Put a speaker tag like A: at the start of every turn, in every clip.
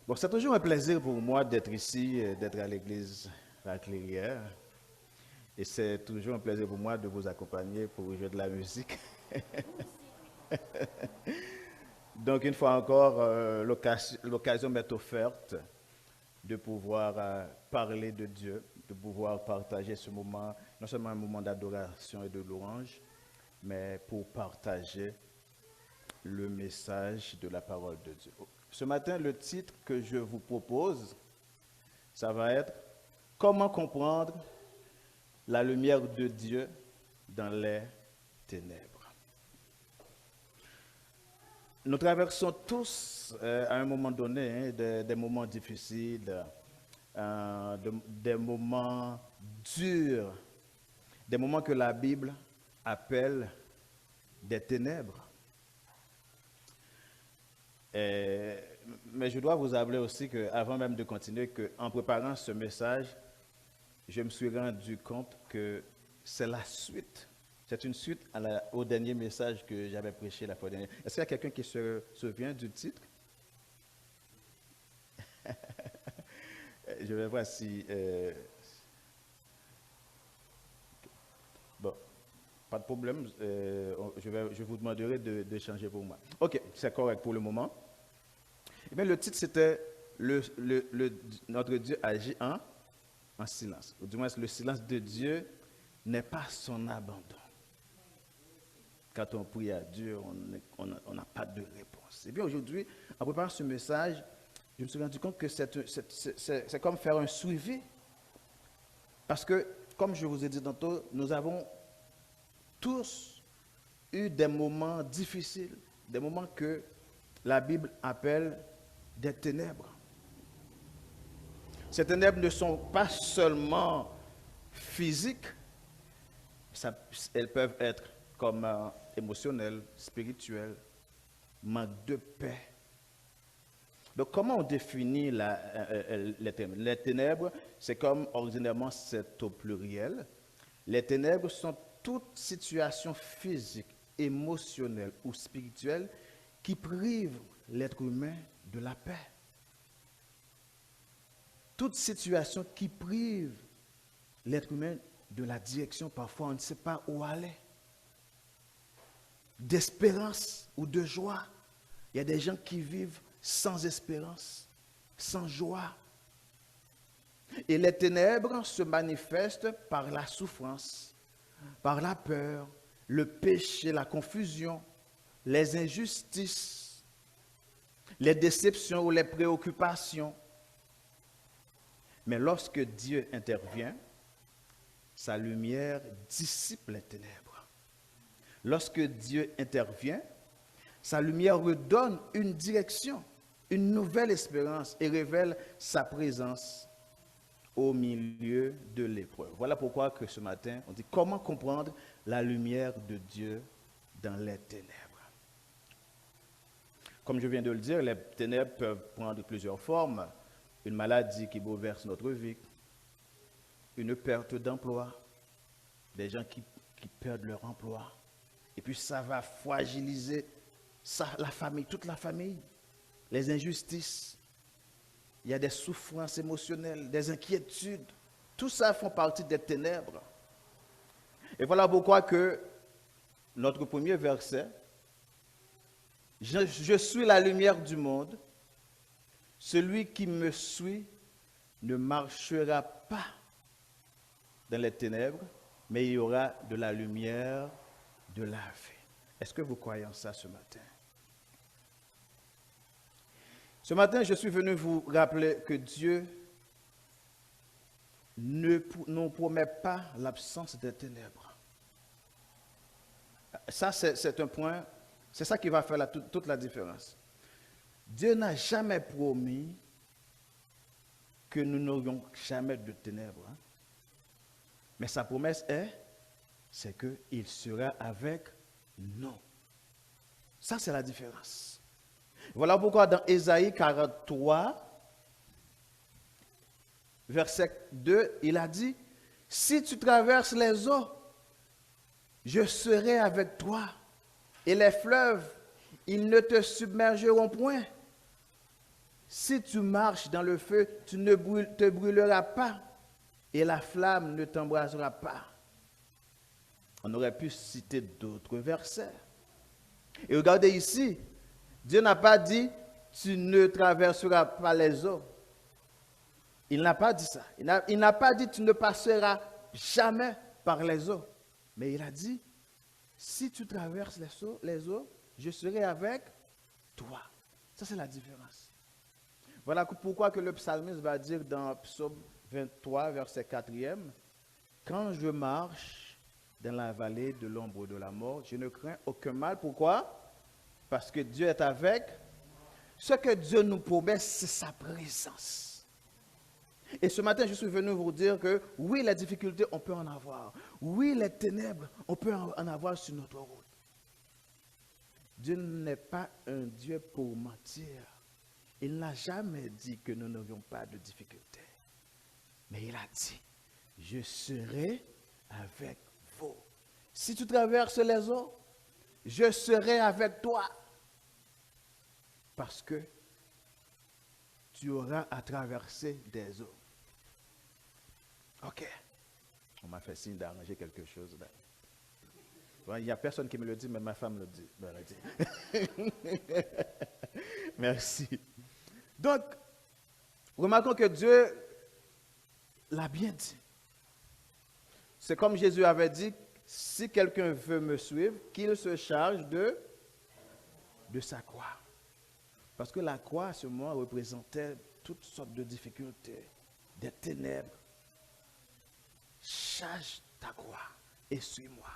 A: Bon, c'est toujours un plaisir pour moi d'être ici, d'être à l'église La Clairière. Et c'est toujours un plaisir pour moi de vous accompagner pour jouer de la musique. Donc, une fois encore, l'occasion m'est offerte de pouvoir parler de Dieu, de pouvoir partager ce moment, non seulement un moment d'adoration et de louange, mais pour partager le message de la parole de Dieu. Ce matin, le titre que je vous propose, ça va être Comment comprendre la lumière de Dieu dans les ténèbres. Nous traversons tous à un moment donné des moments difficiles, des moments durs, des moments que la Bible appelle des ténèbres. Mais je dois vous avouer aussi qu'avant même de continuer, qu'en préparant ce message, je me suis rendu compte que c'est la suite. C'est une suite au dernier message que j'avais prêché la fois dernière. Est-ce qu'il y a quelqu'un qui se souvient du titre? Je vais voir si... bon, pas de problème. Je vous demanderai de changer pour moi. OK, c'est correct pour le moment. Eh bien, le titre, c'était Notre Dieu agit en silence. Ou du moins, le silence de Dieu n'est pas son abandon. Quand on prie à Dieu, on n'a pas de réponse. Et bien aujourd'hui, en préparant ce message, je me suis rendu compte que c'est comme faire un suivi. Parce que, comme je vous ai dit tantôt, nous avons tous eu des moments difficiles, des moments que la Bible appelle des ténèbres. Ces ténèbres ne sont pas seulement physiques, elles peuvent être comme émotionnelles, spirituelles, manque de paix. Donc, comment on définit les ténèbres? Les ténèbres, c'est comme ordinairement c'est au pluriel. Les ténèbres sont toute situation physique, émotionnelle ou spirituelle qui prive l'être humain de la paix. Toute situation qui prive l'être humain de la direction, parfois on ne sait pas où aller, d'espérance ou de joie. Il y a des gens qui vivent sans espérance, sans joie. Et les ténèbres se manifestent par la souffrance, par la peur, le péché, la confusion, les injustices, les déceptions ou les préoccupations. Mais lorsque Dieu intervient, sa lumière dissipe les ténèbres. Lorsque Dieu intervient, sa lumière redonne une direction, une nouvelle espérance et révèle sa présence au milieu de l'épreuve. Voilà pourquoi que ce matin, on dit comment comprendre la lumière de Dieu dans les ténèbres. Comme je viens de le dire, les ténèbres peuvent prendre plusieurs formes. Une maladie qui bouleverse notre vie, une perte d'emploi, des gens qui perdent leur emploi. Et puis ça va fragiliser la famille, toute la famille, les injustices. Il y a des souffrances émotionnelles, des inquiétudes. Tout ça font partie des ténèbres. Et voilà pourquoi que notre premier verset, je suis la lumière du monde. Celui qui me suit ne marchera pas dans les ténèbres, mais il y aura de la lumière, de la vie. Est-ce que vous croyez en ça ce matin? Ce matin, je suis venu vous rappeler que Dieu ne nous promet pas l'absence des ténèbres. Ça, c'est un point, c'est ça qui va faire toute la différence. Dieu n'a jamais promis que nous n'aurions jamais de ténèbres. Hein? Mais sa promesse c'est qu'il sera avec nous. Ça, c'est la différence. Voilà pourquoi dans Ésaïe 43, verset 2, il a dit, « Si tu traverses les eaux, je serai avec toi, et les fleuves, ils ne te submergeront point. Si tu marches dans le feu, tu ne te brûleras pas et la flamme ne t'embrasera pas. On aurait pu citer d'autres versets. Et regardez ici, Dieu n'a pas dit tu ne traverseras pas les eaux. Il n'a pas dit ça. Il n'a pas dit tu ne passeras jamais par les eaux. Mais il a dit si tu traverses les eaux, je serai avec toi. Ça, c'est la différence. Voilà pourquoi que le psalmiste va dire dans Psaume 23, verset 4e, quand je marche dans la vallée de l'ombre de la mort, je ne crains aucun mal. Pourquoi? Parce que Dieu est avec. Ce que Dieu nous promet, c'est sa présence. Et ce matin, je suis venu vous dire que oui, les difficultés, on peut en avoir. Oui, les ténèbres, on peut en avoir sur notre route. Dieu n'est pas un Dieu pour mentir. Il n'a jamais dit que nous n'aurions pas de difficultés. Mais il a dit, je serai avec vous. Si tu traverses les eaux, je serai avec toi. Parce que tu auras à traverser des eaux. Ok. On m'a fait signe d'arranger quelque chose. Il n'y a personne qui me le dit, mais ma femme me le dit. Merci. Donc, remarquons que Dieu l'a bien dit. C'est comme Jésus avait dit, si quelqu'un veut me suivre, qu'il se charge de sa croix. Parce que la croix, à ce moment, représentait toutes sortes de difficultés, des ténèbres. Charge ta croix et suis-moi.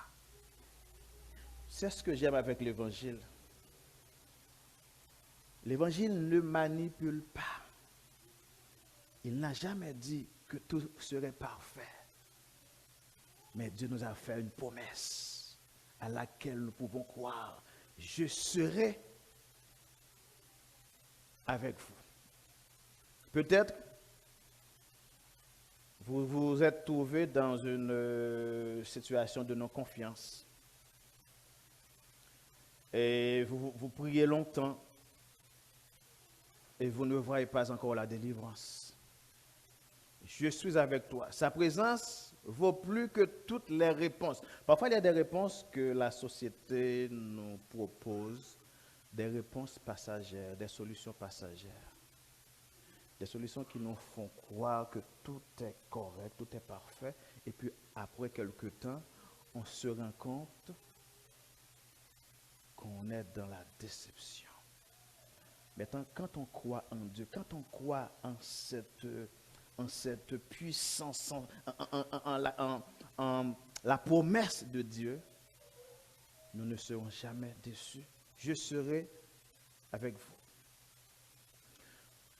A: C'est ce que j'aime avec l'Évangile. L'Évangile ne manipule pas. Il n'a jamais dit que tout serait parfait. Mais Dieu nous a fait une promesse à laquelle nous pouvons croire. Je serai avec vous. Peut-être vous vous êtes trouvé dans une situation de non-confiance. Et vous priez longtemps et vous ne voyez pas encore la délivrance. Je suis avec toi. Sa présence vaut plus que toutes les réponses. Parfois, il y a des réponses que la société nous propose, des réponses passagères, des solutions passagères. Des solutions qui nous font croire que tout est correct, tout est parfait. Et puis, après quelque temps, on se rend compte qu'on est dans la déception. Maintenant, quand on croit en Dieu, quand on croit en cette puissance, en la promesse de Dieu, nous ne serons jamais déçus. Je serai avec vous.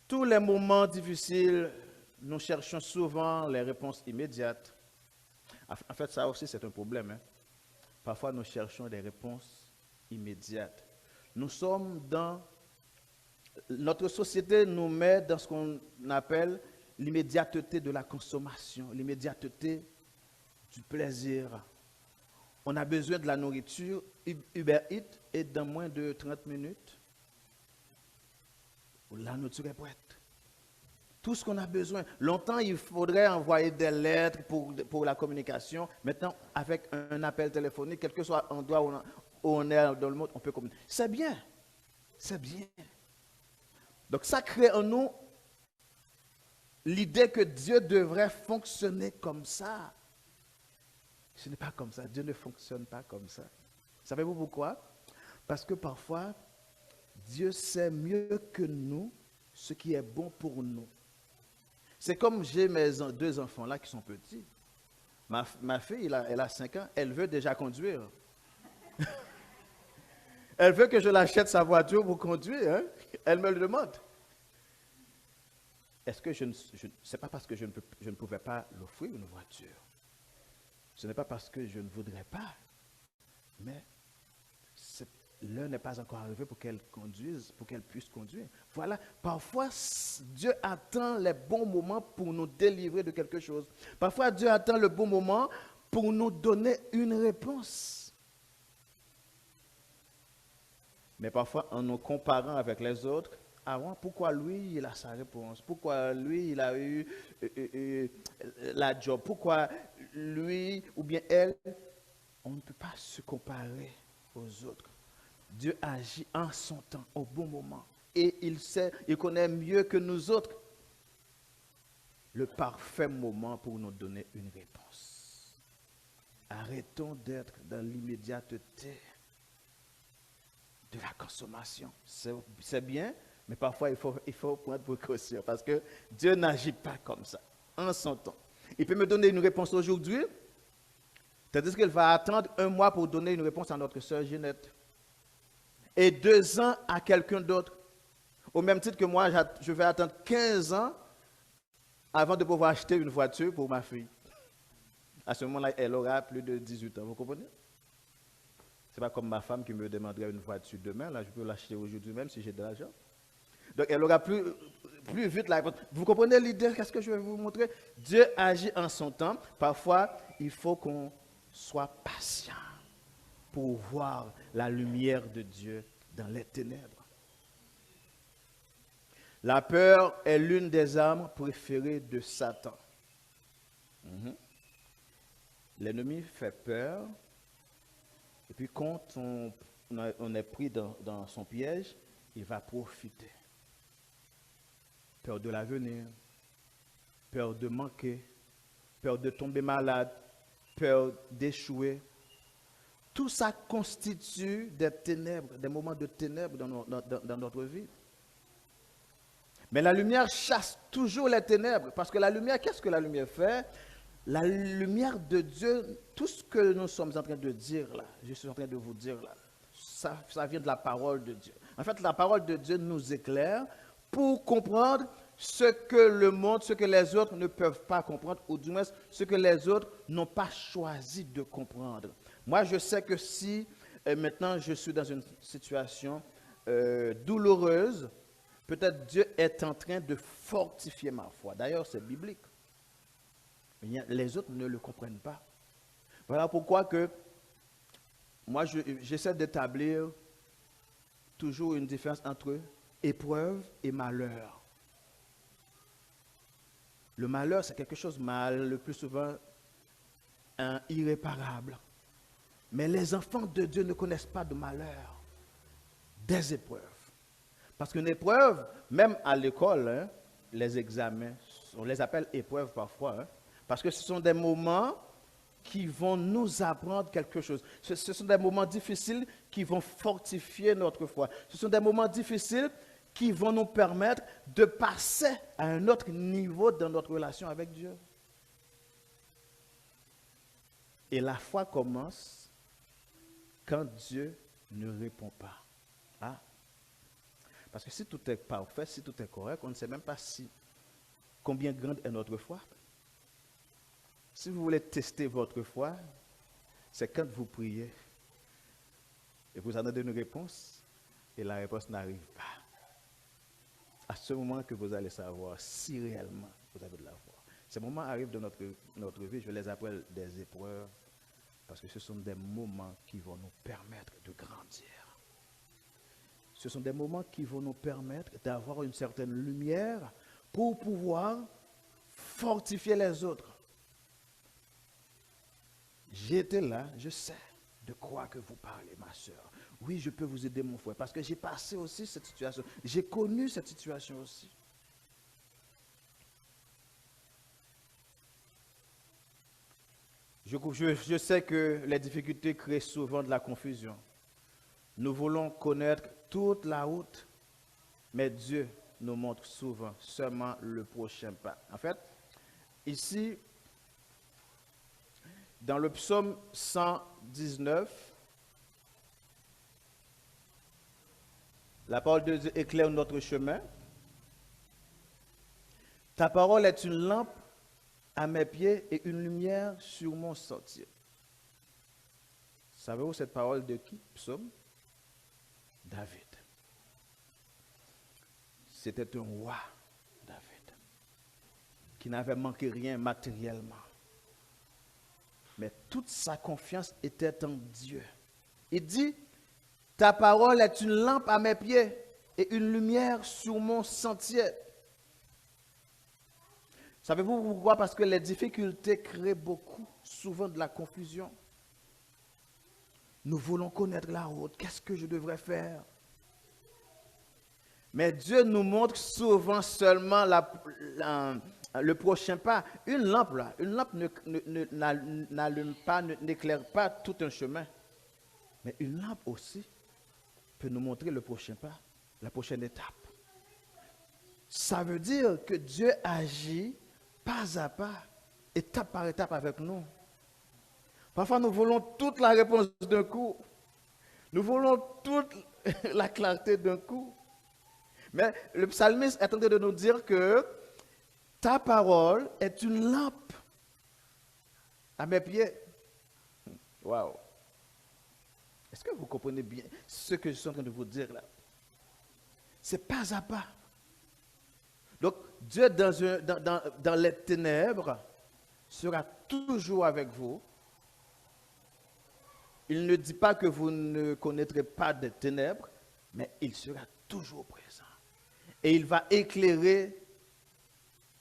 A: Tous les moments difficiles, nous cherchons souvent les réponses immédiates. En fait, ça aussi, c'est un problème. Parfois, nous cherchons des réponses immédiates. Nous sommes dans... Notre société nous met dans ce qu'on appelle l'immédiateté de la consommation, l'immédiateté du plaisir. On a besoin de la nourriture, Uber Eats, et dans moins de 30 minutes, la nourriture est prête. Tout ce qu'on a besoin. Longtemps, il faudrait envoyer des lettres pour la communication. Maintenant, avec un appel téléphonique, quel que soit l'endroit où on est dans le monde, on peut communiquer. C'est bien. C'est bien. Donc, ça crée en nous l'idée que Dieu devrait fonctionner comme ça. Ce n'est pas comme ça. Dieu ne fonctionne pas comme ça. Savez-vous pourquoi? Parce que parfois, Dieu sait mieux que nous ce qui est bon pour nous. C'est comme j'ai mes deux enfants là qui sont petits. Ma fille, elle a 5 ans, elle veut déjà conduire. Elle veut que je l'achète sa voiture pour conduire. Hein? Elle me le demande. Est-ce que c'est pas parce que je ne pouvais pas l'offrir une voiture. Ce n'est pas parce que je ne voudrais pas. Mais l'heure n'est pas encore arrivée pour qu'elle conduise, pour qu'elle puisse conduire. Voilà, parfois Dieu attend les bons moments pour nous délivrer de quelque chose. Parfois Dieu attend le bon moment pour nous donner une réponse. Mais parfois en nous comparant avec les autres, avant, pourquoi lui, il a sa réponse? Pourquoi lui, il a eu la job? Pourquoi lui ou bien elle? On ne peut pas se comparer aux autres. Dieu agit en son temps, au bon moment. Et il sait, il connaît mieux que nous autres le parfait moment pour nous donner une réponse. Arrêtons d'être dans l'immédiateté de la consommation. C'est bien, mais parfois il faut prendre précaution parce que Dieu n'agit pas comme ça, en son temps. Il peut me donner une réponse aujourd'hui, tandis qu'il va attendre un mois pour donner une réponse à notre sœur Ginette. Et 2 ans à quelqu'un d'autre. Au même titre que moi, je vais attendre 15 ans avant de pouvoir acheter une voiture pour ma fille. À ce moment-là, elle aura plus de 18 ans. Vous comprenez? Ce n'est pas comme ma femme qui me demanderait une voiture demain. Là, je peux l'acheter aujourd'hui même si j'ai de l'argent. Donc, elle aura plus vite la réponse. Vous comprenez l'idée? Qu'est-ce que je vais vous montrer? Dieu agit en son temps. Parfois, il faut qu'on soit patient pour voir la lumière de Dieu dans les ténèbres. La peur est l'une des armes préférées de Satan. L'ennemi fait peur, et puis quand on est pris dans son piège, il va profiter. Peur de l'avenir, peur de manquer, peur de tomber malade, peur d'échouer. Tout ça constitue des ténèbres, des moments de ténèbres dans notre vie. Mais la lumière chasse toujours les ténèbres, parce que la lumière, qu'est-ce que la lumière fait? La lumière de Dieu, tout ce que nous sommes en train de dire là, je suis en train de vous dire là, ça vient de la parole de Dieu. En fait, la parole de Dieu nous éclaire pour comprendre ce que le monde, ce que les autres ne peuvent pas comprendre, ou du moins ce que les autres n'ont pas choisi de comprendre. Moi, je sais que si maintenant je suis dans une situation douloureuse, peut-être Dieu est en train de fortifier ma foi. D'ailleurs, c'est biblique. Mais les autres ne le comprennent pas. Voilà pourquoi que moi, j'essaie d'établir toujours une différence entre épreuve et malheur. Le malheur, c'est quelque chose de mal, le plus souvent irréparable. Mais les enfants de Dieu ne connaissent pas de malheur, des épreuves. Parce qu'une épreuve, même à l'école, hein, les examens, on les appelle épreuves parfois, hein, parce que ce sont des moments qui vont nous apprendre quelque chose. Ce sont des moments difficiles qui vont fortifier notre foi. Ce sont des moments difficiles qui vont nous permettre de passer à un autre niveau dans notre relation avec Dieu. Et la foi commence quand Dieu ne répond pas. Ah. Parce que si tout est parfait, si tout est correct, on ne sait même pas combien grande est notre foi. Si vous voulez tester votre foi, c'est quand vous priez et vous attendez une réponse et la réponse n'arrive pas. À ce moment que vous allez savoir si réellement vous avez de la foi. Ces moments arrivent dans notre vie, je les appelle des épreuves, parce que ce sont des moments qui vont nous permettre de grandir. Ce sont des moments qui vont nous permettre d'avoir une certaine lumière pour pouvoir fortifier les autres. J'étais là, je sais de quoi que vous parlez, ma soeur. Oui, je peux vous aider, mon frère, parce que j'ai passé aussi cette situation. J'ai connu cette situation aussi. Je sais que les difficultés créent souvent de la confusion. Nous voulons connaître toute la route, mais Dieu nous montre souvent seulement le prochain pas. En fait, ici, dans le psaume 119, la parole de Dieu éclaire notre chemin. Ta parole est une lampe à mes pieds et une lumière sur mon sentier. Savez-vous cette parole de qui? Psaume? David. C'était un roi, David, qui n'avait manqué rien matériellement. Mais toute sa confiance était en Dieu. Il dit, ta parole est une lampe à mes pieds et une lumière sur mon sentier. Savez-vous pourquoi? Parce que les difficultés créent beaucoup, souvent de la confusion. Nous voulons connaître la route. Qu'est-ce que je devrais faire? Mais Dieu nous montre souvent seulement le prochain pas. Une lampe, là, une lampe n'allume pas, n'éclaire pas tout un chemin. Mais une lampe aussi peut nous montrer le prochain pas, la prochaine étape. Ça veut dire que Dieu agit pas à pas, étape par étape avec nous. Parfois, nous voulons toute la réponse d'un coup. Nous voulons toute la clarté d'un coup. Mais le psalmiste est en train de nous dire que ta parole est une lampe à mes pieds. Waouh! Est-ce que vous comprenez bien ce que je suis en train de vous dire là? C'est pas à pas. Donc, Dieu dans les ténèbres sera toujours avec vous. Il ne dit pas que vous ne connaîtrez pas des ténèbres, mais il sera toujours présent. Et il va éclairer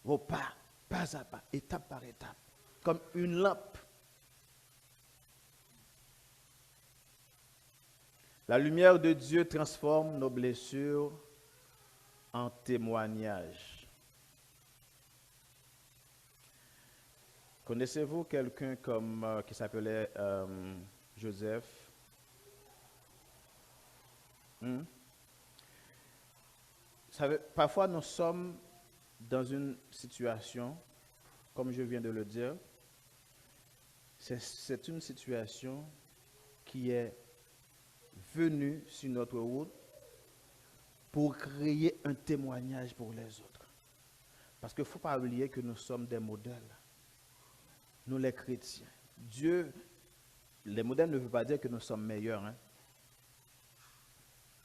A: vos pas, pas à pas, étape par étape, comme une lampe. La lumière de Dieu transforme nos blessures en témoignages. Connaissez-vous quelqu'un comme qui s'appelait Joseph? Vous savez, parfois nous sommes dans une situation, comme je viens de le dire, c'est une situation qui est venue sur notre route pour créer un témoignage pour les autres. Parce qu'il ne faut pas oublier que nous sommes des modèles. Nous les chrétiens. Dieu, les modèles ne veulent pas dire que nous sommes meilleurs. Hein?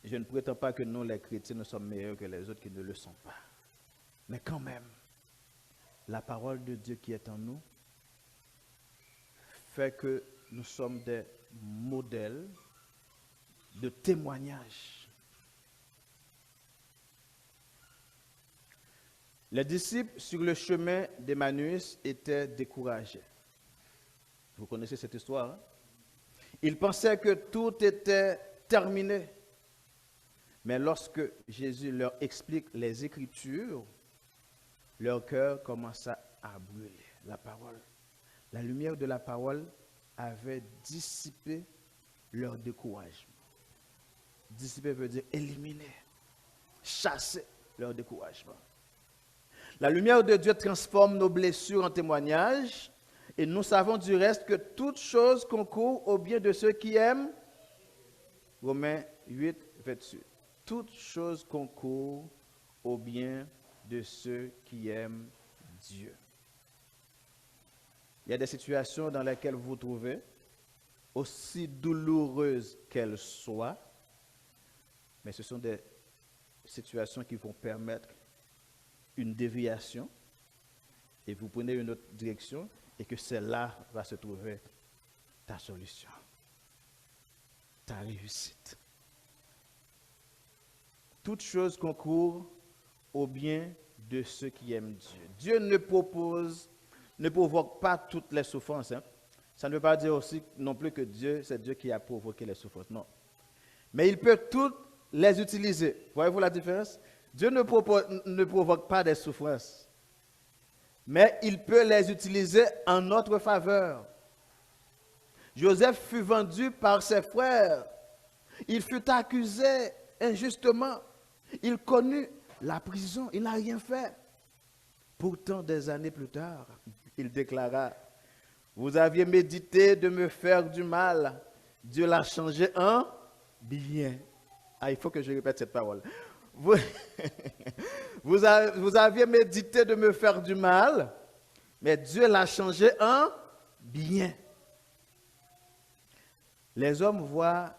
A: Je ne prétends pas que nous, les chrétiens, nous sommes meilleurs que les autres qui ne le sont pas. Mais quand même, la parole de Dieu qui est en nous fait que nous sommes des modèles de témoignage. Les disciples sur le chemin d'Emmaüs étaient découragés. Vous connaissez cette histoire, hein? Ils pensaient que tout était terminé. Mais lorsque Jésus leur explique les Écritures, leur cœur commença à brûler. La parole, la lumière de la parole avait dissipé leur découragement. Dissiper veut dire éliminer, chasser leur découragement. La lumière de Dieu transforme nos blessures en témoignages et nous savons du reste que toute chose concourt au bien de ceux qui aiment. Romains 8, 28. Toute chose concourt au bien de ceux qui aiment Dieu. Il y a des situations dans lesquelles vous vous trouvez, aussi douloureuses qu'elles soient, mais ce sont des situations qui vont permettre une déviation et vous prenez une autre direction et que celle-là va se trouver ta solution, ta réussite. Toute chose concourt au bien de ceux qui aiment Dieu. Dieu ne provoque pas toutes les souffrances. Hein. Ça ne veut pas dire aussi non plus que Dieu, c'est Dieu qui a provoqué les souffrances. Non. Mais il peut toutes les utiliser. Voyez-vous la différence? Dieu ne provoque pas des souffrances. Mais il peut les utiliser en notre faveur. Joseph fut vendu par ses frères. Il fut accusé injustement. Il connut la prison. Il n'a rien fait. Pourtant, des années plus tard, il déclara, « Vous aviez médité de me faire du mal. Dieu l'a changé en bien. » Ah, il faut que je répète cette parole. Vous aviez médité de me faire du mal, mais Dieu l'a changé en bien. Les hommes voient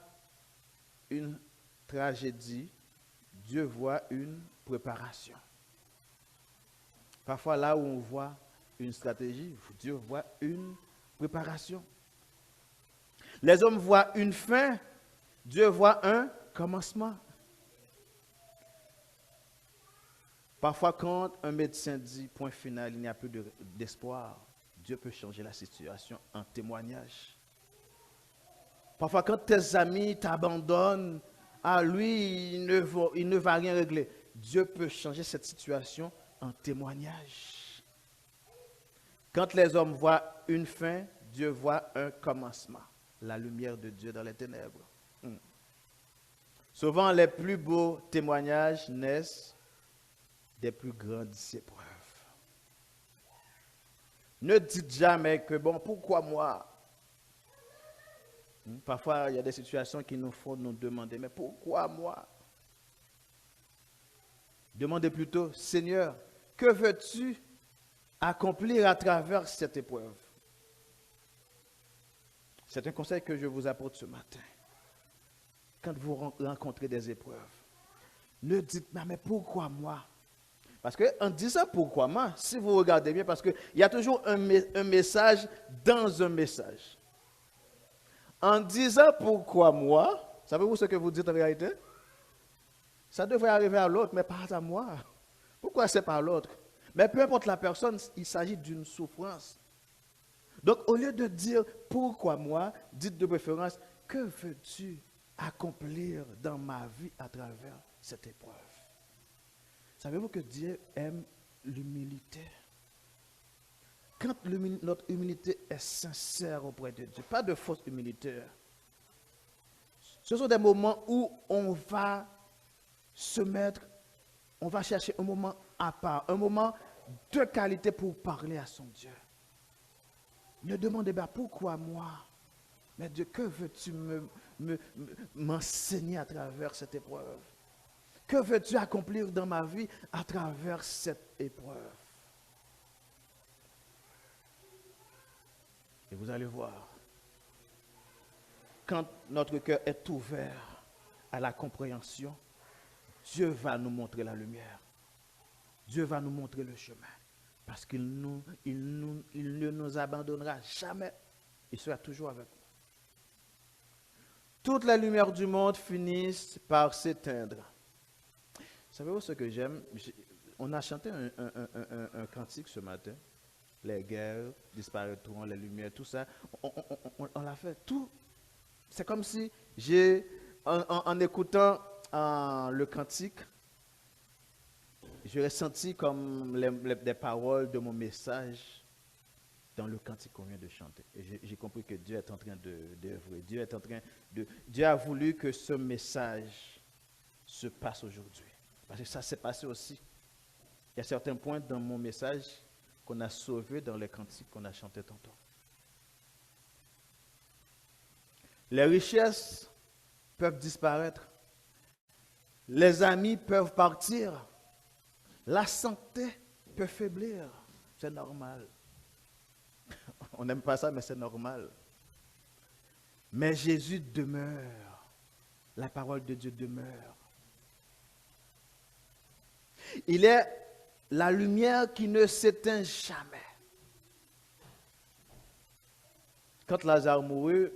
A: une tragédie, Dieu voit une préparation. Parfois, là où on voit une stratégie, Dieu voit une préparation. Les hommes voient une fin, Dieu voit un commencement. Parfois, quand un médecin dit point final, il n'y a plus d'espoir, Dieu peut changer la situation en témoignage. Parfois, quand tes amis t'abandonnent, lui, il ne va rien régler. Dieu peut changer cette situation en témoignage. Quand les hommes voient une fin, Dieu voit un commencement. La lumière de Dieu dans les ténèbres. Souvent, les plus beaux témoignages naissent des plus grandes épreuves. Ne dites jamais que, bon, pourquoi moi? Parfois, il y a des situations qui nous font nous demander, mais pourquoi moi? Demandez plutôt, Seigneur, que veux-tu accomplir à travers cette épreuve? C'est un conseil que je vous apporte ce matin. Quand vous rencontrez des épreuves, ne dites pas, mais pourquoi moi? Parce qu'en disant pourquoi moi, si vous regardez bien, parce qu'il y a toujours un message dans un message. En disant pourquoi moi, savez-vous ce que vous dites en réalité? Ça devrait arriver à l'autre, mais pas à moi. Pourquoi c'est pas l'autre? Mais peu importe la personne, il s'agit d'une souffrance. Donc, au lieu de dire pourquoi moi, dites de préférence, que veux-tu accomplir dans ma vie à travers cette épreuve? Savez-vous que Dieu aime l'humilité? Quand notre humilité est sincère auprès de Dieu, pas de fausse humilité. Ce sont des moments où on va se mettre, on va chercher un moment à part, un moment de qualité pour parler à son Dieu. Ne demandez pas pourquoi moi, mais Dieu, que veux-tu m'enseigner à travers cette épreuve? Que veux-tu accomplir dans ma vie à travers cette épreuve? Et vous allez voir, quand notre cœur est ouvert à la compréhension, Dieu va nous montrer la lumière. Dieu va nous montrer le chemin. Parce qu'il ne nous abandonnera jamais. Il sera toujours avec nous. Toutes les lumières du monde finissent par s'éteindre. Savez-vous ce que j'aime? On a chanté un cantique ce matin. Les guerres disparaîtront, les lumières, tout ça. On l'a fait. Tout. C'est comme si en écoutant le cantique, j'aurais senti comme des paroles de mon message dans le cantique qu'on vient de chanter. Et j'ai compris que Dieu est en train d'œuvrer. Dieu a voulu que ce message se passe aujourd'hui. Parce que ça s'est passé aussi. Il y a certains points dans mon message qu'on a sauvés dans les cantiques qu'on a chantés tantôt. Les richesses peuvent disparaître. Les amis peuvent partir. La santé peut faiblir. C'est normal. On n'aime pas ça, mais c'est normal. Mais Jésus demeure. La parole de Dieu demeure. Il est la lumière qui ne s'éteint jamais. Quand Lazare mourut,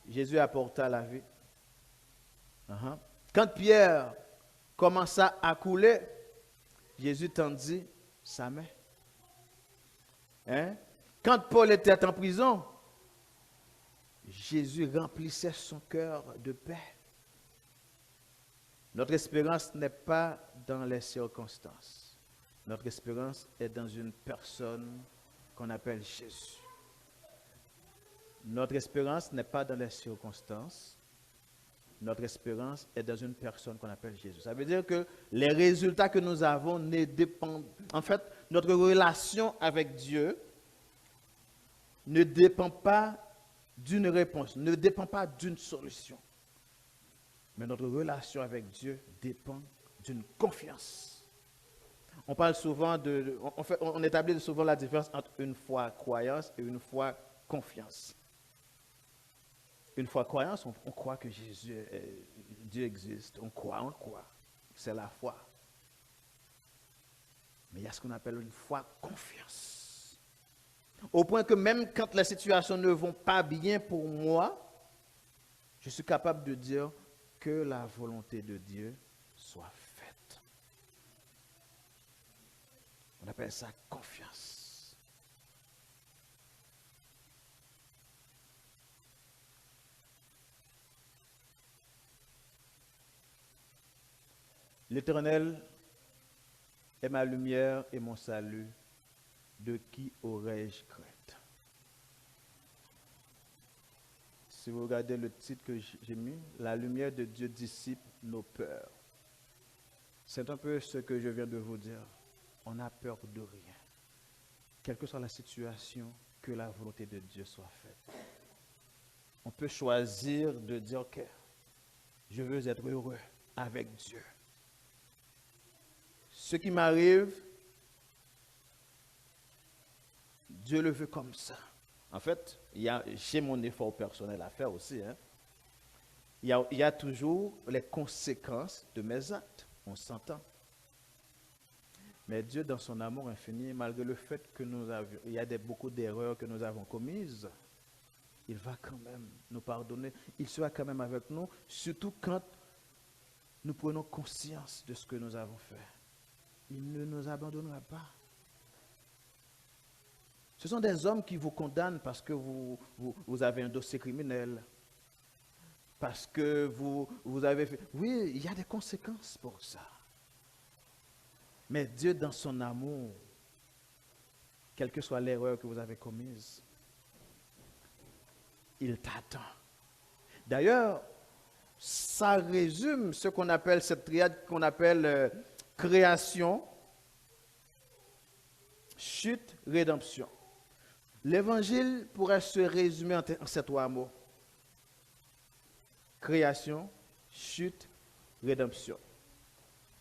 A: Jésus apporta la vie. Quand Pierre commença à couler, Jésus tendit sa main. Quand Paul était en prison, Jésus remplissait son cœur de paix. Notre espérance n'est pas dans les circonstances. Notre espérance est dans une personne qu'on appelle Jésus. Notre espérance n'est pas dans les circonstances. Notre espérance est dans une personne qu'on appelle Jésus. Ça veut dire que les résultats que nous avons ne dépendent... En fait, notre relation avec Dieu ne dépend pas d'une réponse, ne dépend pas d'une solution. Mais notre relation avec Dieu dépend d'une confiance. On parle souvent on établit souvent la différence entre une foi croyance et une foi confiance. Une foi croyance, on croit que Dieu existe. On croit. C'est la foi. Mais il y a ce qu'on appelle une foi confiance. Au point que même quand les situations ne vont pas bien pour moi, je suis capable de dire que la volonté de Dieu soit faite. On appelle ça confiance. L'Éternel est ma lumière et mon salut. De qui aurais-je crainte? Si vous regardez le titre que j'ai mis, la lumière de Dieu dissipe nos peurs. C'est un peu ce que je viens de vous dire. On n'a peur de rien. Quelle que soit la situation, que la volonté de Dieu soit faite. On peut choisir de dire, ok, je veux être heureux avec Dieu. Ce qui m'arrive, Dieu le veut comme ça. En fait, j'ai mon effort personnel à faire aussi. Hein. Il y a toujours les conséquences de mes actes. On s'entend. Mais Dieu, dans son amour infini, malgré le fait que il y a beaucoup d'erreurs que nous avons commises, il va quand même nous pardonner. Il sera quand même avec nous, surtout quand nous prenons conscience de ce que nous avons fait. Il ne nous abandonnera pas. Ce sont des hommes qui vous condamnent parce que vous avez un dossier criminel. Parce que vous avez fait... Oui, il y a des conséquences pour ça. Mais Dieu, dans son amour, quelle que soit l'erreur que vous avez commise, il t'attend. D'ailleurs, ça résume ce qu'on appelle cette triade qu'on appelle création, chute, rédemption. L'évangile pourrait se résumer en ces trois mots. Création, chute, rédemption.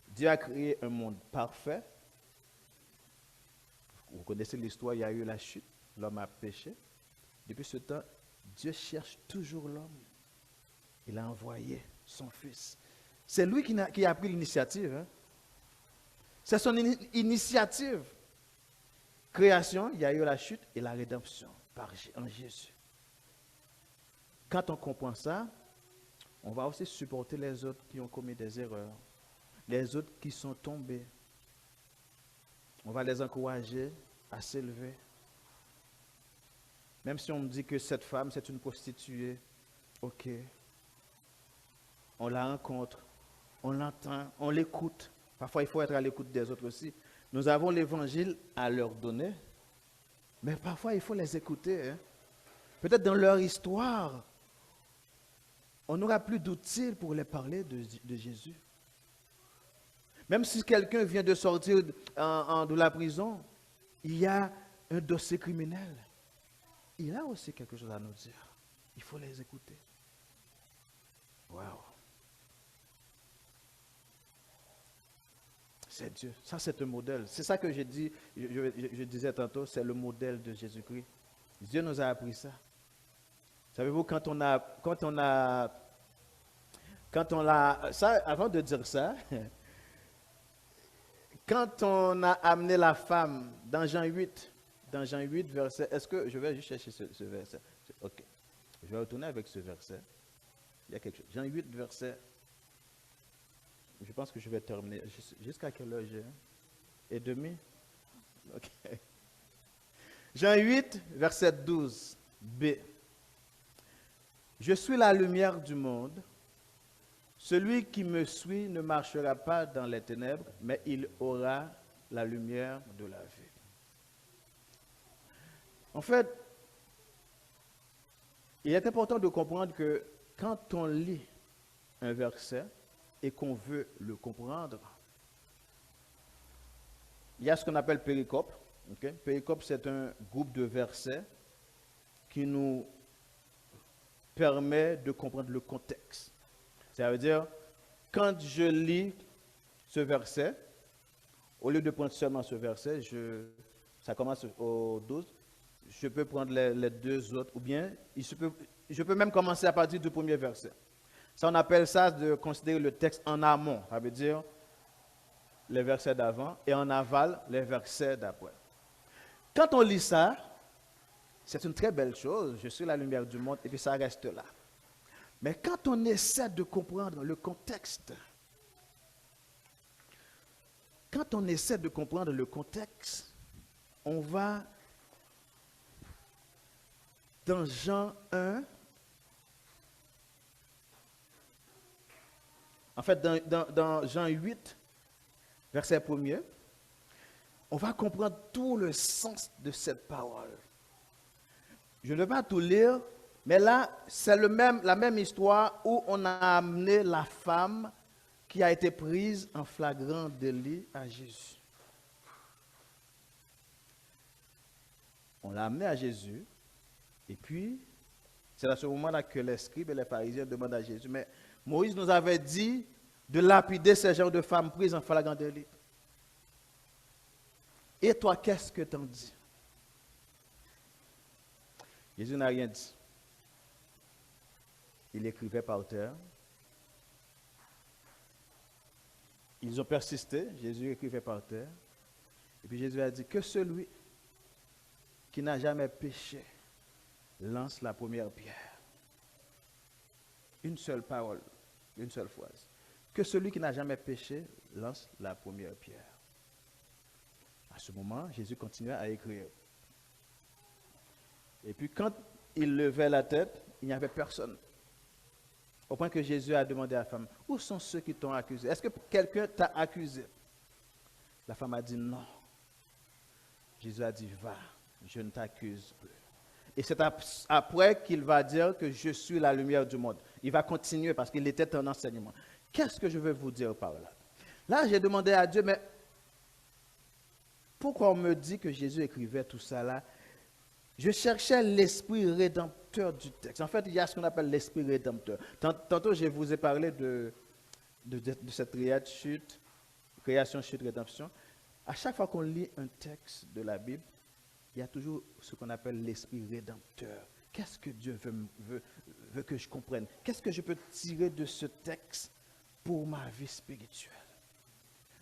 A: Dieu a créé un monde parfait. Vous connaissez l'histoire, il y a eu la chute, l'homme a péché. Depuis ce temps, Dieu cherche toujours l'homme. Il a envoyé son fils. C'est lui qui a pris l'initiative. Hein? C'est son initiative. Création, il y a eu la chute et la rédemption en Jésus. Quand on comprend ça, on va aussi supporter les autres qui ont commis des erreurs, les autres qui sont tombés. On va les encourager à s'élever. Même si on me dit que cette femme, c'est une prostituée, ok. On la rencontre, on l'entend, on l'écoute. Parfois, il faut être à l'écoute des autres aussi. Nous avons l'évangile à leur donner, mais parfois, il faut les écouter. Hein. Peut-être dans leur histoire, on n'aura plus d'outils pour les parler de Jésus. Même si quelqu'un vient de sortir de la prison, il y a un dossier criminel. Il a aussi quelque chose à nous dire. Il faut les écouter. Waouh! C'est Dieu. Ça, c'est un modèle. C'est ça que je disais tantôt, c'est le modèle de Jésus-Christ. Dieu nous a appris ça. Savez-vous, ça, avant de dire ça, quand on a amené la femme dans Jean 8, verset, est-ce que, je vais juste chercher ce verset. Ok, je vais retourner avec ce verset. Il y a quelque chose. Jean 8, verset, je pense que je vais terminer. Jusqu'à quelle heure j'ai? Et demi? Ok. Jean 8, verset 12, B. Je suis la lumière du monde. Celui qui me suit ne marchera pas dans les ténèbres, mais il aura la lumière de la vie. En fait, il est important de comprendre que quand on lit un verset et qu'on veut le comprendre, il y a ce qu'on appelle péricope. Okay? Péricope, c'est un groupe de versets qui nous permet de comprendre le contexte. Ça veut dire, quand je lis ce verset, au lieu de prendre seulement ce verset, ça commence au 12, je peux prendre les deux autres, ou bien je peux même commencer à partir du premier verset. Ça, on appelle ça de considérer le texte en amont. Ça veut dire les versets d'avant et en aval, les versets d'après. Quand on lit ça, c'est une très belle chose. Je suis la lumière du monde et puis ça reste là. Mais quand on essaie de comprendre le contexte, quand on essaie de comprendre le contexte, on va dans Jean 1, en fait dans Jean 8, verset 1er, on va comprendre tout le sens de cette parole. Je ne vais pas tout lire, mais là, c'est la même histoire où on a amené la femme qui a été prise en flagrant délit à Jésus. On l'a amenée à Jésus, et puis, c'est à ce moment-là que les scribes et les pharisiens demandent à Jésus, mais Moïse nous avait dit de lapider ces genres de femmes prises en flagrant délit. Et toi, qu'est-ce que t'en dis? Jésus n'a rien dit. Il écrivait par terre. Ils ont persisté. Jésus écrivait par terre. Et puis Jésus a dit que celui qui n'a jamais péché lance la première pierre. Une seule parole, une seule phrase. Que celui qui n'a jamais péché lance la première pierre. À ce moment, Jésus continuait à écrire. Et puis quand il levait la tête, il n'y avait personne. Au point que Jésus a demandé à la femme, où sont ceux qui t'ont accusé? Est-ce que quelqu'un t'a accusé? La femme a dit non. Jésus a dit, va, je ne t'accuse plus. Et c'est après qu'il va dire que je suis la lumière du monde. Il va continuer parce qu'il était un enseignement. Qu'est-ce que je veux vous dire par là? Là, j'ai demandé à Dieu, mais pourquoi on me dit que Jésus écrivait tout ça là? Je cherchais l'esprit rédempteur du texte. En fait, il y a ce qu'on appelle l'esprit rédempteur. Tantôt, je vous ai parlé de cette triade chute, création, chute, rédemption. À chaque fois qu'on lit un texte de la Bible, il y a toujours ce qu'on appelle l'esprit rédempteur. Qu'est-ce que Dieu veut que je comprenne? Qu'est-ce que je peux tirer de ce texte pour ma vie spirituelle?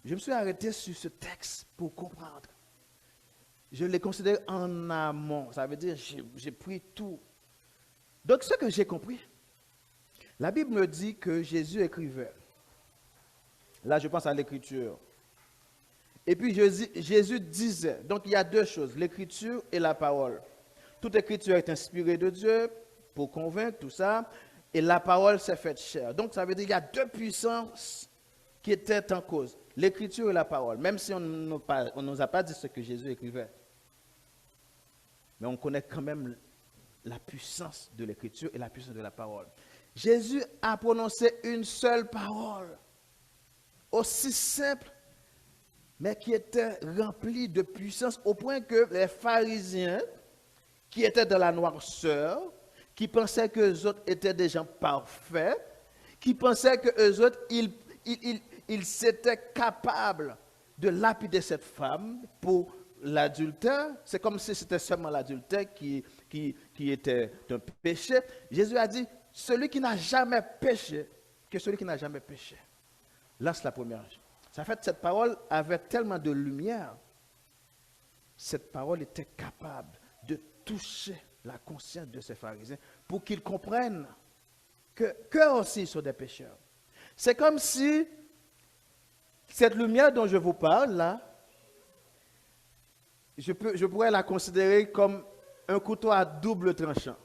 A: Je me suis arrêté sur ce texte pour comprendre. Je l'ai considéré en amont. Ça veut dire j'ai pris tout. Donc, ce que j'ai compris, la Bible me dit que Jésus écrivait. Là, je pense à l'écriture. Et puis, Jésus disait. Donc, il y a deux choses, l'écriture et la parole. Toute écriture est inspirée de Dieu pour convaincre, tout ça. Et la parole s'est faite chair. Donc, ça veut dire qu'il y a deux puissances qui étaient en cause. L'écriture et la parole. Même si on ne nous a pas dit ce que Jésus écrivait. Mais on connaît quand même la puissance de l'écriture et la puissance de la parole. Jésus a prononcé une seule parole, aussi simple, mais qui était remplie de puissance au point que les pharisiens, qui étaient dans la noirceur, qui pensaient qu'eux autres étaient des gens parfaits, qui pensaient qu'eux autres, ils s'étaient capables de lapider cette femme pour l'adultère. C'est comme si c'était seulement l'adultère qui était un péché. Jésus a dit, celui qui n'a jamais péché, que celui qui n'a jamais péché lance la première. En fait, cette parole avait tellement de lumière. Cette parole était capable de toucher la conscience de ces pharisiens pour qu'ils comprennent qu'eux aussi sont des pécheurs. C'est comme si cette lumière dont je vous parle là, je pourrais la considérer comme un couteau à double tranchant.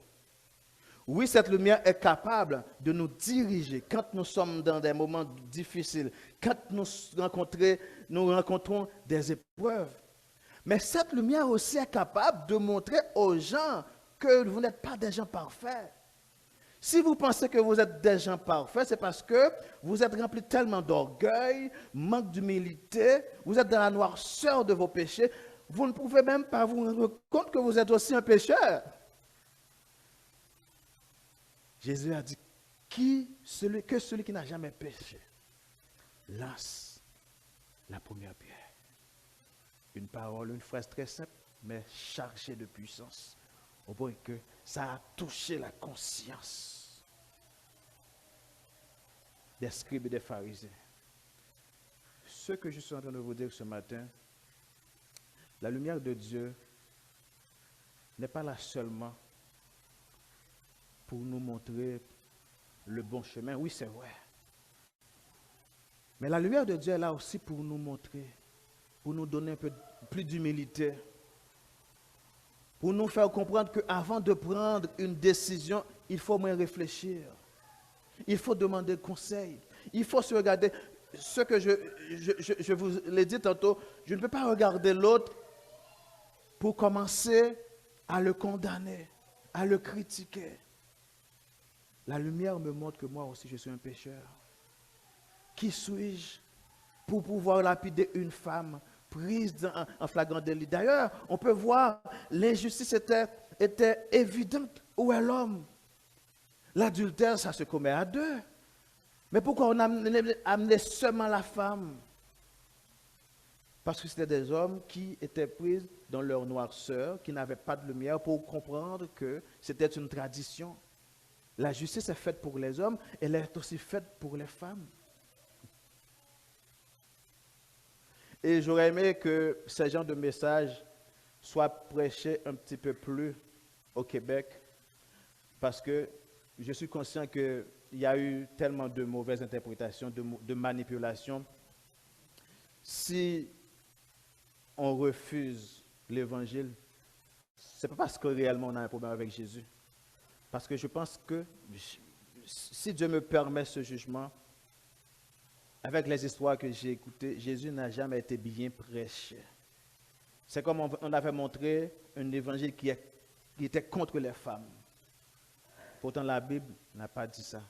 A: Oui, cette lumière est capable de nous diriger quand nous sommes dans des moments difficiles, quand nous rencontrons des épreuves. Mais cette lumière aussi est capable de montrer aux gens que vous n'êtes pas des gens parfaits. Si vous pensez que vous êtes des gens parfaits, c'est parce que vous êtes remplis tellement d'orgueil, manque d'humilité, vous êtes dans la noirceur de vos péchés, vous ne pouvez même pas vous rendre compte que vous êtes aussi un pécheur. Jésus a dit, que celui qui n'a jamais péché lance la première pierre. Une parole, une phrase très simple, mais chargée de puissance. Au point que ça a touché la conscience des scribes et des pharisiens. Ce que je suis en train de vous dire ce matin, la lumière de Dieu n'est pas là seulement pour nous montrer le bon chemin. Oui, c'est vrai. Mais la lumière de Dieu est là aussi pour nous montrer pour nous donner un peu plus d'humilité, pour nous faire comprendre qu'avant de prendre une décision, il faut moins réfléchir. Il faut demander conseil. Il faut se regarder. Ce que je vous l'ai dit tantôt, je ne peux pas regarder l'autre pour commencer à le condamner, à le critiquer. La lumière me montre que moi aussi je suis un pécheur. Qui suis-je pour pouvoir lapider une femme prise en flagrant délit? D'ailleurs, on peut voir l'injustice était évidente. Où est l'homme? L'adultère, ça se commet à deux. Mais pourquoi on a amené seulement la femme? Parce que c'était des hommes qui étaient pris dans leur noirceur, qui n'avaient pas de lumière pour comprendre que c'était une tradition. La justice est faite pour les hommes, elle est aussi faite pour les femmes. Et j'aurais aimé que ce genre de message soit prêché un petit peu plus au Québec, parce que je suis conscient qu'il y a eu tellement de mauvaises interprétations, de manipulations. Si on refuse l'évangile, ce n'est pas parce que réellement on a un problème avec Jésus. Parce que je pense que si Dieu me permet ce jugement, avec les histoires que j'ai écoutées, Jésus n'a jamais été bien prêché. C'est comme on avait montré un évangile qui était contre les femmes. Pourtant, la Bible n'a pas dit ça.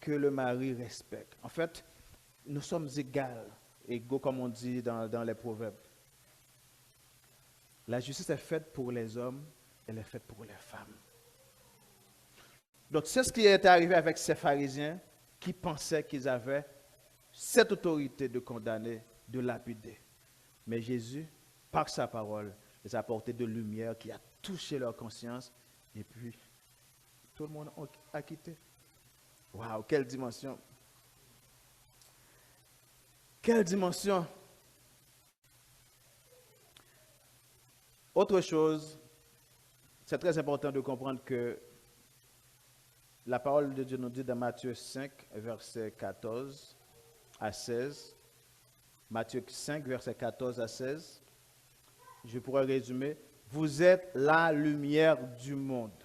A: Que le mari respecte. En fait, nous sommes égaux comme on dit dans les proverbes. La justice est faite pour les hommes, elle est faite pour les femmes. Donc, c'est ce qui est arrivé avec ces pharisiens qui pensaient qu'ils avaient cette autorité de condamner, de lapider. Mais Jésus, par sa parole, les a apporté de lumière qui a touché leur conscience et puis tout le monde a quitté. Waouh, quelle dimension! Quelle dimension! Autre chose, c'est très important de comprendre que la parole de Dieu nous dit dans Matthieu 5, verset 14 à 16. Matthieu 5, verset 14 à 16. Je pourrais résumer. Vous êtes la lumière du monde.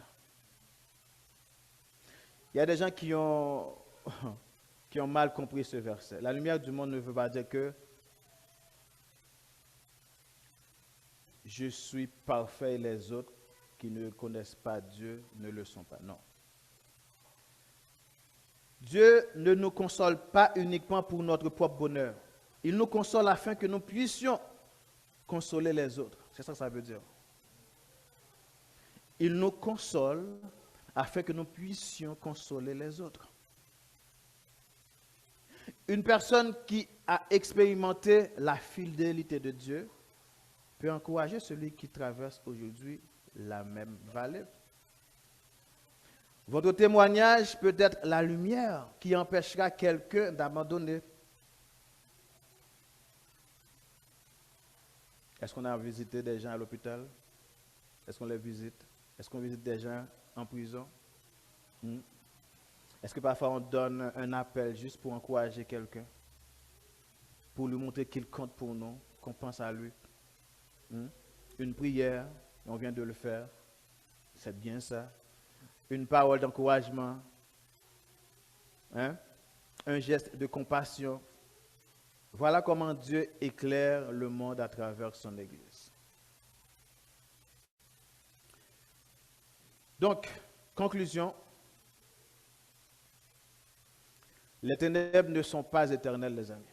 A: Il y a des gens qui ont mal compris ce verset. La lumière du monde ne veut pas dire que je suis parfait et les autres qui ne connaissent pas Dieu ne le sont pas. Non. Dieu ne nous console pas uniquement pour notre propre bonheur. Il nous console afin que nous puissions consoler les autres. C'est ça que ça veut dire. Il nous console afin que nous puissions consoler les autres. Une personne qui a expérimenté la fidélité de Dieu peut encourager celui qui traverse aujourd'hui la même vallée. Votre témoignage peut être la lumière qui empêchera quelqu'un d'abandonner. Est-ce qu'on a visité des gens à l'hôpital? Est-ce qu'on les visite? Est-ce qu'on visite des gens en prison? Est-ce que parfois on donne un appel juste pour encourager quelqu'un? Pour lui montrer qu'il compte pour nous, qu'on pense à lui? Une prière, on vient de le faire. C'est bien ça. Une parole d'encouragement, un geste de compassion. Voilà comment Dieu éclaire le monde à travers son Église. Donc, conclusion, les ténèbres ne sont pas éternelles, les amis.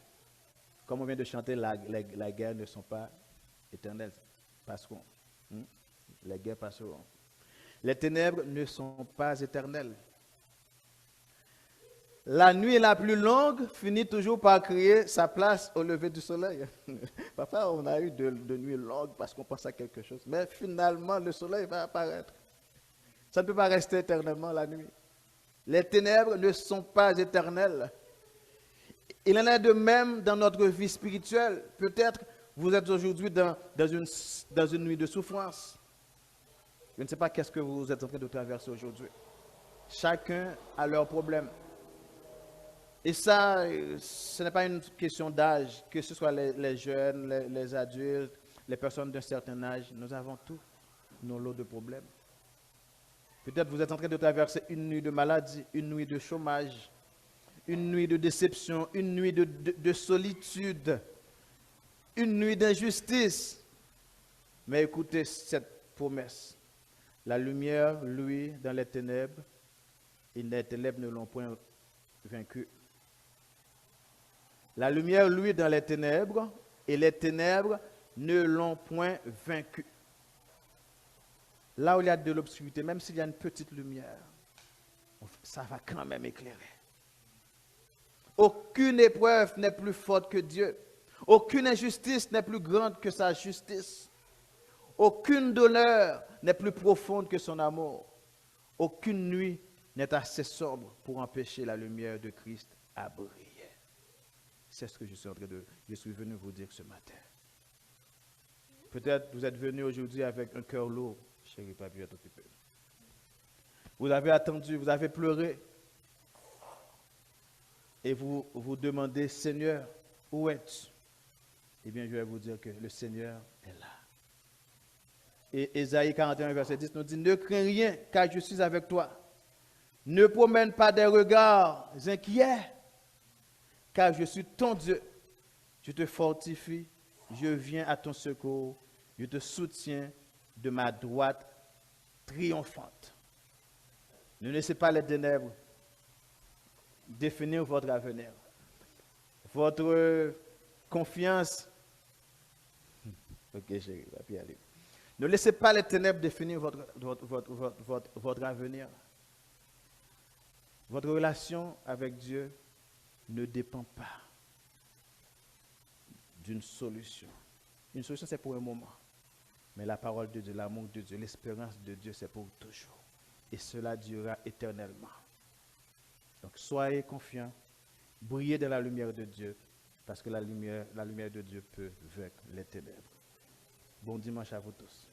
A: Comme on vient de chanter, les guerres ne sont pas éternelles, passeront. Les guerres passeront. Les ténèbres ne sont pas éternelles. La nuit la plus longue finit toujours par créer sa place au lever du soleil. Parfois, on a eu de nuits longues parce qu'on pense à quelque chose. Mais finalement, le soleil va apparaître. Ça ne peut pas rester éternellement la nuit. Les ténèbres ne sont pas éternelles. Il en est de même dans notre vie spirituelle. Peut-être vous êtes aujourd'hui dans une nuit de souffrance. Je ne sais pas qu'est-ce que vous êtes en train de traverser aujourd'hui. Chacun a leurs problèmes. Et ça, ce n'est pas une question d'âge, que ce soit les jeunes, les adultes, les personnes d'un certain âge, nous avons tous nos lots de problèmes. Peut-être vous êtes en train de traverser une nuit de maladie, une nuit de chômage, une nuit de déception, une nuit de solitude, une nuit d'injustice. Mais écoutez cette promesse. La lumière, lui, dans les ténèbres, et les ténèbres ne l'ont point vaincu. La lumière, lui, dans les ténèbres, et les ténèbres ne l'ont point vaincu. Là où il y a de l'obscurité, même s'il y a une petite lumière, ça va quand même éclairer. Aucune épreuve n'est plus forte que Dieu. Aucune injustice n'est plus grande que sa justice. Aucune douleur n'est plus profonde que son amour. Aucune nuit n'est assez sombre pour empêcher la lumière de Christ à briller. C'est ce que je suis venu vous dire ce matin. Peut-être vous êtes venu aujourd'hui avec un cœur lourd. Chérie, papi, un tout petit peu. Vous avez attendu, vous avez pleuré. Et vous vous demandez, Seigneur, où es-tu? Eh bien, je vais vous dire que le Seigneur est là. Et Ésaïe 41, verset 10 nous dit, ne crains rien, car je suis avec toi. Ne promène pas des regards inquiets, car je suis ton Dieu. Je te fortifie, je viens à ton secours, je te soutiens de ma droite triomphante. Ne laissez pas les ténèbres définir votre avenir. Votre confiance. Ok, chérie, va puis aller. Ne laissez pas les ténèbres définir votre avenir. Votre relation avec Dieu ne dépend pas d'une solution. Une solution, c'est pour un moment. Mais la parole de Dieu, l'amour de Dieu, l'espérance de Dieu, c'est pour toujours. Et cela durera éternellement. Donc, soyez confiants, brillez dans la lumière de Dieu, parce que la lumière de Dieu peut vaincre les ténèbres. Bon dimanche à vous tous.